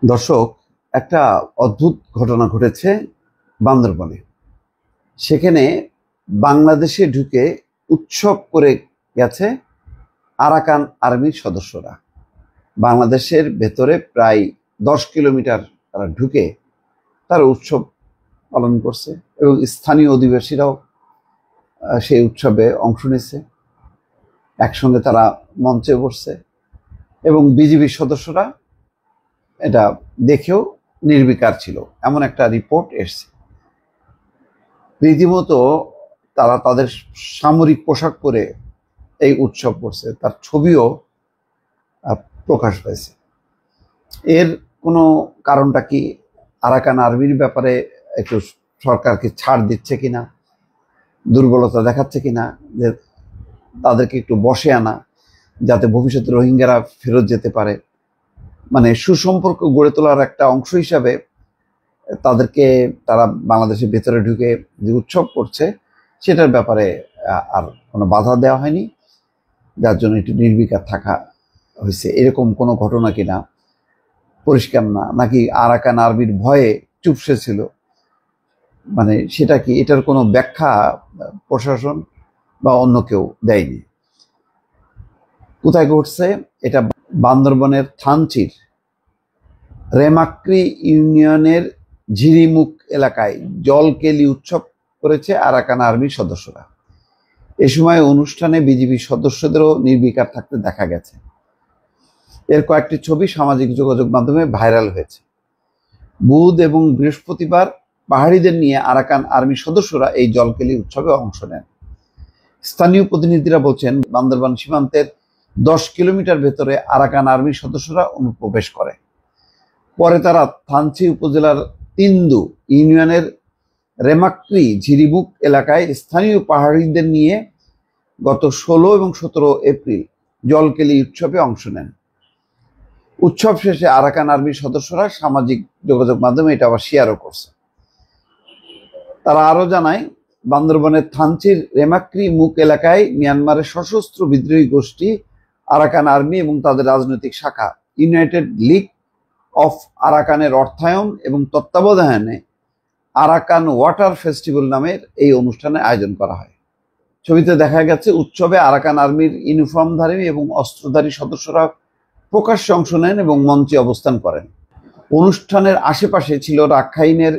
দর্শক, একটা অদ্ভুত ঘটনা ঘটেছে বান্দরবনে। সেখানে বাংলাদেশে ঢুকে উৎসব করে গেছে আরাকান আর্মির সদস্যরা। বাংলাদেশের ভেতরে প্রায় 10 কিলোমিটার তারা ঢুকে তারা উৎসব পালন করছে এবং স্থানীয় অধিবাসীরাও সেই উৎসবে অংশ নিচ্ছে। একসঙ্গে তারা মঞ্চে বসছে এবং বিজিবির সদস্যরা এটা দেখেও নির্বিকার ছিল, এমন একটা রিপোর্ট এসছে। রীতিমতো তারা তাদের সামরিক পোশাক পরে এই উৎসব করছে, তার ছবিও প্রকাশ পেয়েছে। এর কোনো কারণটা কি? আরাকান আর্মির ব্যাপারে একটু সরকারকে ছাড় দিচ্ছে কিনা, দুর্বলতা দেখাচ্ছে কিনা, যে তাদেরকে একটু বসে আনা যাতে ভবিষ্যতে রোহিঙ্গারা ফেরত যেতে পারে, মানে সুসম্পর্ক গড়ে তোলার একটা অংশ হিসাবে তাদেরকে তারা বাংলাদেশের ভেতরে ঢুকে যে উৎসব করছে সেটার ব্যাপারে আর কোনো বাধা দেওয়া হয়নি, যার জন্য একটু নির্বিকার থাকা হয়েছে। এরকম কোনো ঘটনা কিনা পরিষ্কার না, নাকি আরাকান আর্মির ভয়ে চুপসে ছিল, মানে সেটা কি, এটার কোনো ব্যাখ্যা প্রশাসন বা অন্য কেউ দেয়নি। কোথায় ঘটছে এটা? বান্দরবনের থানচির রেমাক্রি ইউনিয়নের ঝিরিমুখ এলাকায় জলকেলি উৎসব করেছে আরাকান আর্মির সদস্যরা। এ সময় অনুষ্ঠানে বিজিবি সদস্যদেরও নির্বিকার থাকতে দেখা গেছে। এর কয়েকটি ছবি সামাজিক যোগাযোগ মাধ্যমে ভাইরাল হয়েছে। বুধ এবং বৃহস্পতিবার পাহাড়িদের নিয়ে আরাকান আর্মির সদস্যরা এই জলকেলি উৎসবে অংশ নেন। স্থানীয় প্রতিনিধিরা বলছেন, বান্দরবান সীমান্তের 10 কিলোমিটার ভেতরে আরাকান আর্মির সদস্যরা অনুপ্রবেশ করে। পরে তারা থানচি উপজেলার তিন্দু ইউনিয়নের রেমাক্রি ঝিরিমুখ এলাকায় স্থানীয় পাহাড়িদের নিয়ে গত 16 এবং 17 এপ্রিল জলকেলি উৎসবে অংশ নেন। উৎসব শেষে আরাকান আর্মির সদস্যরা সামাজিক যোগাযোগ মাধ্যমে এটা আবার শেয়ারও করছে। তারা আরো জানায়, বান্দরবনের থানচির রেমাক্রি মুখ এলাকায় মিয়ানমারের সশস্ত্র বিদ্রোহী গোষ্ঠী আরাকান আর্মি এবং তাদের রাজনৈতিক শাখা ইউনাইটেড লিগ অফ আরাকানের অর্থায়ন এবং তত্ত্বাবধানে আরাকান ওয়াটার ফেস্টিভ্যাল নামের এই অনুষ্ঠানের আয়োজন করা হয়। ছবিতে দেখা গেছে উৎসবে আরাকান আর্মির ইউনিফর্মধারী এবং অস্ত্রধারী সদস্যরা প্রকাশ্যে অংশ নেন এবং মঞ্চে অবস্থান করেন। অনুষ্ঠানের আশেপাশে ছিল রাখাইনের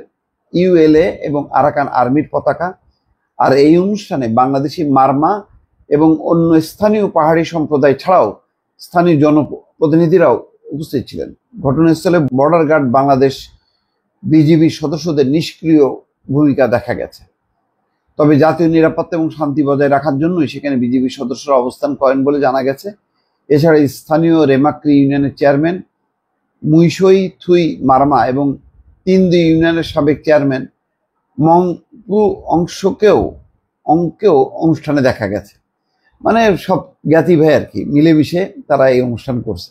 ইউএলএ এবং আরাকান আর্মির পতাকা। আর এই অনুষ্ঠানে বাংলাদেশি মারমা এবং অন্য স্থানীয় পাহাড়ি সম্প্রদায় ছাড়াও স্থানীয় জনপ্রতিনিধিরাও উপস্থিত ছিলেন। ঘটনাস্থলে বর্ডার গার্ড বাংলাদেশ বিজিবি সদস্যদের নিষ্ক্রিয় ভূমিকা দেখা গেছে। তবে জাতীয় নিরাপত্তা এবং শান্তি বজায় রাখার জন্যই সেখানে বিজিবি সদস্যরা অবস্থান করেন বলে জানা গেছে। এছাড়া স্থানীয় রেমাক্রি ইউনিয়নের চেয়ারম্যান মুইসই থুই মারমা এবং তিন্দু ইউনিয়নের সাবেক চেয়ারম্যান মংপু অংকেও অনুষ্ঠানে দেখা গেছে। মানে সব জ্ঞাতি ভাই আর কি, মিলেমিশে তারা এই অনুষ্ঠান করছে।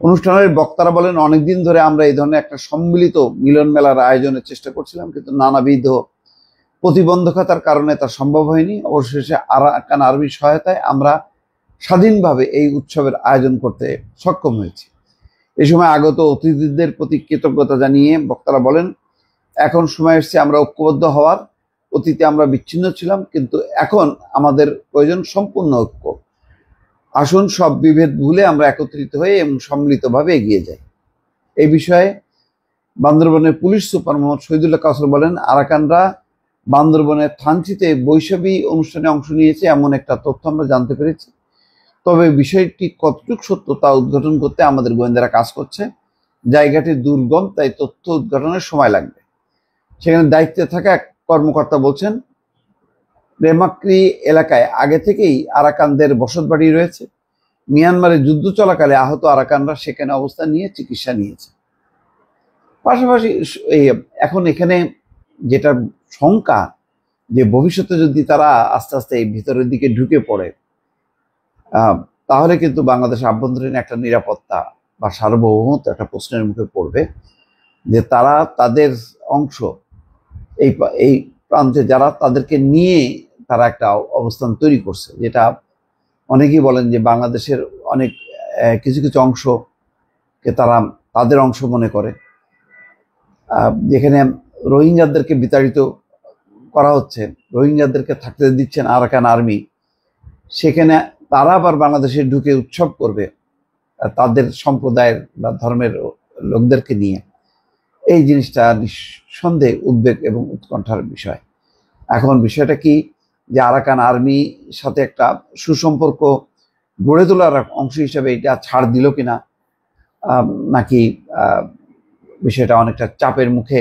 অনুষ্ঠানের বক্তারা বলেন, অনেকদিন ধরে আমরা এই ধরনের একটা সম্মিলিত মিলন মেলার আয়োজনের চেষ্টা করছিলাম, কিন্তু নানাবিধ প্রতিবন্ধকতার কারণে তা সম্ভব হয়নি। অবশেষে আরাকান আর্মির সহায়তায় আমরা স্বাধীনভাবে এই উৎসবের আয়োজন করতে সক্ষম হয়েছি। এই সময় আগত অতিথিদের প্রতি কৃতজ্ঞতা জানিয়ে বক্তারা বলেন, এখন সময় এসেছে আমরা ঐক্যবদ্ধ হওয়ার। অতীতে আমরা বিচ্ছিন্ন ছিলাম, কিন্তু এখন আমাদের প্রয়োজন সম্পূর্ণ ঐক্য। আসুন সব বিভেদ ভুলে আমরা একত্রিত হয়ে এবং সম্মিলিতভাবে এগিয়ে যাই। এই বিষয়ে বান্দরবনের পুলিশ সুপার মোহাম্মদ শহীদুল্লাহ কাউসার বলেন, আরাকানরা বান্দরবনের থানচিতে বৈশাখী অনুষ্ঠানে অংশ নিয়েছে এমন একটা তথ্য আমরা জানতে পেরেছি। তবে বিষয়টি কতটুকু সত্য তা উদ্ঘাটন করতে আমাদের গোয়েন্দারা কাজ করছে। জায়গাটি দুর্গম, তাই তথ্য উদ্ঘাটনের সময় লাগবে। সেখানে দায়িত্বে থাকা এক কর্মকর্তা বলছেন, রেমাক্রি এলাকায় আগে থেকেই আরাকানদের বসতবাড়ি রয়েছে। মিয়ানমারে যুদ্ধ চলাকালে আহত আরাকানরা সেখানে অবস্থান নিয়ে চিকিৎসা নিয়েছে। পাশাপাশি এখন এখানে যেটা শঙ্কা, যে ভবিষ্যতে যদি তারা আস্তে আস্তে এই ভিতরের দিকে ঢুকে পড়ে, তাহলে কিন্তু বাংলাদেশের আভ্যন্তরীণ একটা নিরাপত্তা বা সার্বভৌমত্ব একটা প্রশ্নের মুখে পড়বে, যে তারা তাদের অংশ এই প্রান্তে যারা, তাদেরকে নিয়ে তারা একটা অবস্থান তৈরি করছে, যেটা অনেকেই বলেন যে বাংলাদেশের অনেক কিছু কিছু অংশকে তারা তাদের অংশ মনে করে। যেখানে রোহিঙ্গাদেরকে বিতাড়িত করা হচ্ছে, রোহিঙ্গাদেরকে থাকতে দিচ্ছেন আরাকান আর্মি, সেখানে তারা আবার বাংলাদেশে ঢুকে উৎসব করবে তাদের সম্প্রদায়ের বা ধর্মের লোকদেরকে নিয়ে। এই জিনিসটা নিঃসন্দেহে উদ্বেগ এবং উৎকণ্ঠার বিষয়। এখন বিষয়টা কি, যে আরাকান আর্মির সাথে একটা সুসম্পর্ক গড়ে তোলার অংশ হিসেবে এটা ছাড় দিল কিনা, নাকি বিষয়টা অনেকটা চাপের মুখে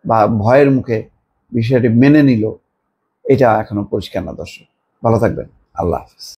বা ভয়ের মুখে বিষয়টি মেনে নিল, এটা এখনো পরিষ্কার না। দর্শক ভালো থাকবেন, আল্লাহ হাফেজ।